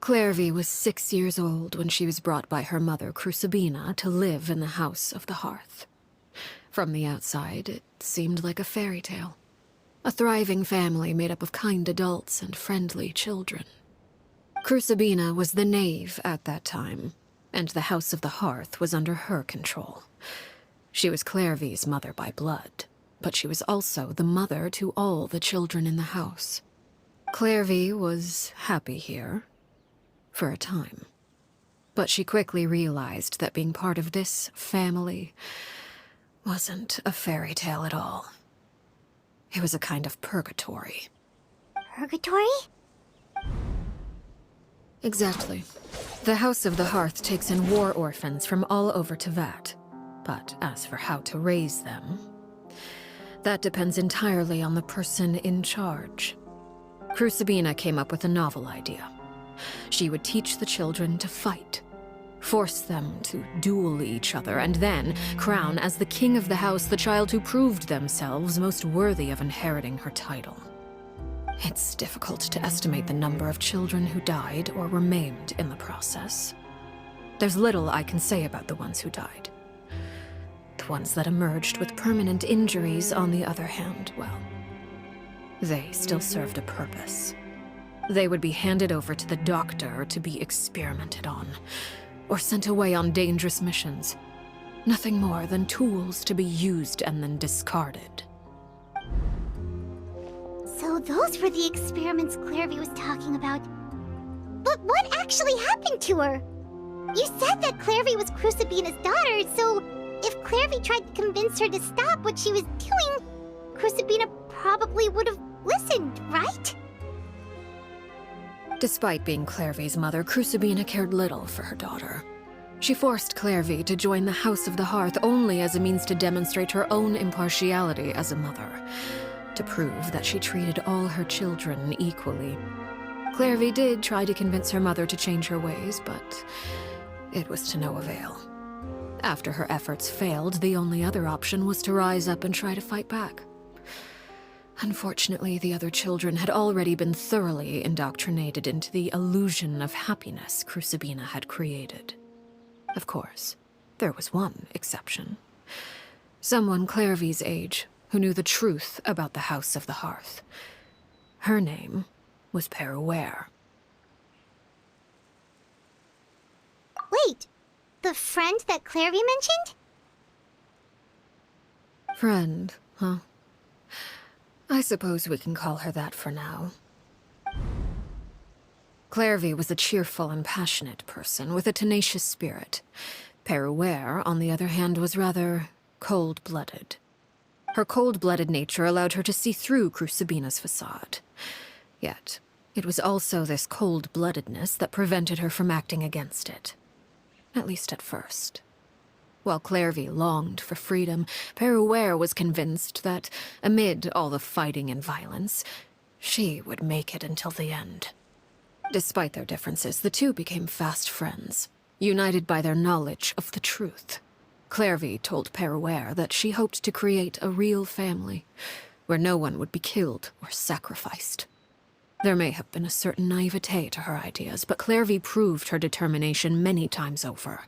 Clairvy was 6 years old when she was brought by her mother, Crucibina, to live in the House of the Hearth. From the outside, it seemed like a fairy tale. A thriving family made up of kind adults and friendly children. Crucibina was the knave at that time, and the House of the Hearth was under her control. She was Clairvy's mother by blood, but she was also the mother to all the children in the house. Clairvy was happy here, for a time. But she quickly realized that being part of this family wasn't a fairy tale at all. It was a kind of purgatory. Purgatory? Exactly. The House of the Hearth takes in war orphans from all over Teyvat. But as for how to raise them, that depends entirely on the person in charge. Crucibina came up with a novel idea. She would teach the children to fight, force them to duel each other, and then crown as the king of the house the child who proved themselves most worthy of inheriting her title. It's difficult to estimate the number of children who died or were maimed in the process. There's little I can say about the ones who died. The ones that emerged with permanent injuries, on the other hand, well, they still served a purpose. They would be handed over to the doctor to be experimented on, or sent away on dangerous missions. Nothing more than tools to be used and then discarded. So those were the experiments Clairvy was talking about. But what actually happened to her? You said that Clairvy was Crucibina's daughter, so if Clairvy tried to convince her to stop what she was doing, Crucibina probably would have listened, right? Despite being Clairvy's mother, Crucibina cared little for her daughter. She forced Clairvy to join the House of the Hearth only as a means to demonstrate her own impartiality as a mother, to prove that she treated all her children equally. Clairvy did try to convince her mother to change her ways, but it was to no avail. After her efforts failed, the only other option was to rise up and try to fight back. Unfortunately, the other children had already been thoroughly indoctrinated into the illusion of happiness Crucibina had created. Of course, there was one exception. Someone Clairvy's age who knew the truth about the House of the Hearth. Her name was Peruere. Wait, the friend that Clairvy mentioned? Friend, huh? I suppose we can call her that for now. Clairvy was a cheerful and passionate person with a tenacious spirit. Peruere, on the other hand, was rather cold-blooded. Her cold-blooded nature allowed her to see through Crucibina's facade. Yet, it was also this cold-bloodedness that prevented her from acting against it. At least at first. While Clairvy longed for freedom, Peruere was convinced that, amid all the fighting and violence, she would make it until the end. Despite their differences, the two became fast friends, united by their knowledge of the truth. Clairvy told Peruere that she hoped to create a real family, where no one would be killed or sacrificed. There may have been a certain naivete to her ideas, but Clairvy proved her determination many times over.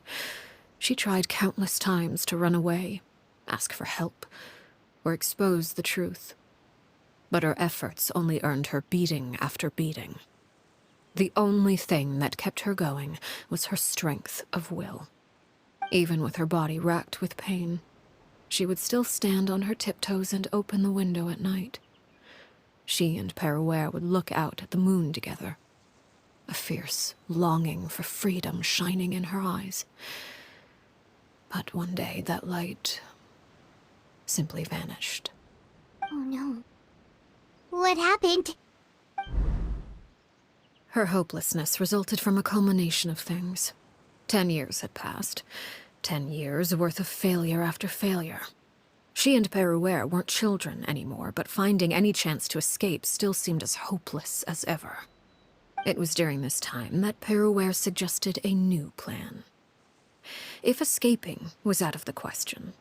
She tried countless times to run away, ask for help, or expose the truth. But her efforts only earned her beating after beating. The only thing that kept her going was her strength of will. Even with her body racked with pain, she would still stand on her tiptoes and open the window at night. She and Peruere would look out at the moon together, a fierce longing for freedom shining in her eyes. But one day that light simply vanished. Oh no. What happened? Her hopelessness resulted from a culmination of things. 10 years had passed. 10 years worth of failure after failure. She and Peruere weren't children anymore, but finding any chance to escape still seemed as hopeless as ever. It was during this time that Peruere suggested a new plan. If escaping was out of the question,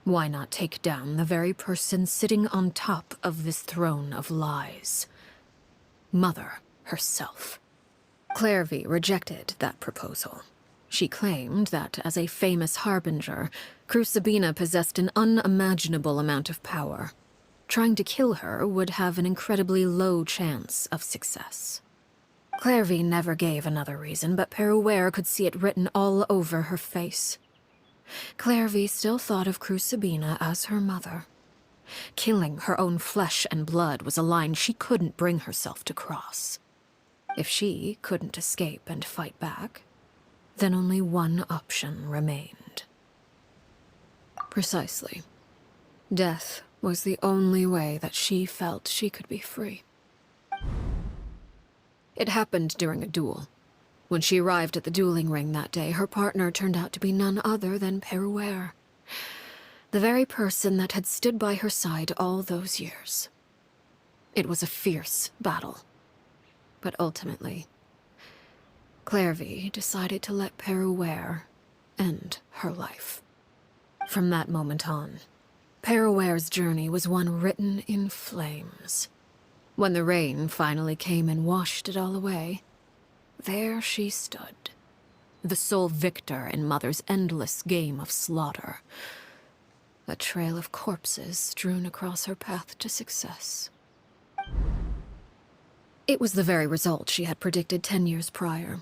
why not take down the very person sitting on top of this throne of lies? Mother herself. Clairvy rejected that proposal. She claimed that, as a famous harbinger, Crucibina possessed an unimaginable amount of power. Trying to kill her would have an incredibly low chance of success. Clairvy never gave another reason, but Peruere could see it written all over her face. Clairvy still thought of Crucibina as her mother. Killing her own flesh and blood was a line she couldn't bring herself to cross. If she couldn't escape and fight back, then only one option remained. Precisely. Death was the only way that she felt she could be free. It happened during a duel. When she arrived at the dueling ring that day, her partner turned out to be none other than Peruere, the very person that had stood by her side all those years. It was a fierce battle. But ultimately, Clairvy decided to let Peruere end her life. From that moment on, Peruere's journey was one written in flames. When the rain finally came and washed it all away, there she stood, the sole victor in Mother's endless game of slaughter. A trail of corpses strewn across her path to success. It was the very result she had predicted 10 years prior.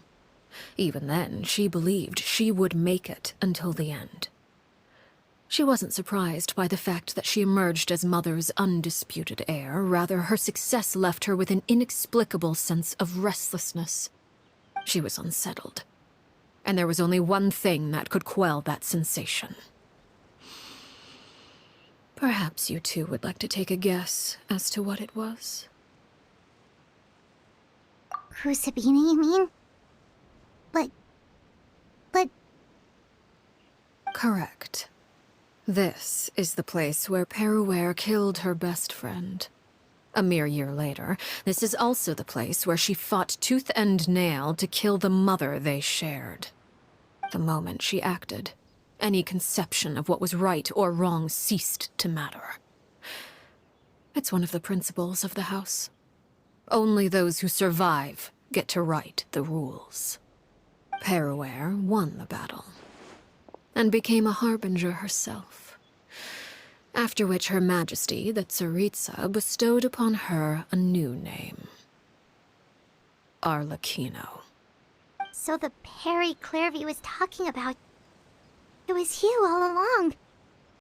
Even then, she believed she would make it until the end. She wasn't surprised by the fact that she emerged as Mother's undisputed heir. Rather, her success left her with an inexplicable sense of restlessness. She was unsettled, and there was only one thing that could quell that sensation. Perhaps you two would like to take a guess as to what it was? Crucibina, you mean? But... Correct. This is the place where Peruere killed her best friend. A mere year later, this is also the place where she fought tooth and nail to kill the mother they shared. The moment she acted, any conception of what was right or wrong ceased to matter. It's one of the principles of the house. Only those who survive get to write the rules. Peruere won the battle, and became a harbinger herself. After which Her Majesty, the Tsaritsa, bestowed upon her a new name. Arlecchino. So the Perry Clairvy was talking about... It was you all along.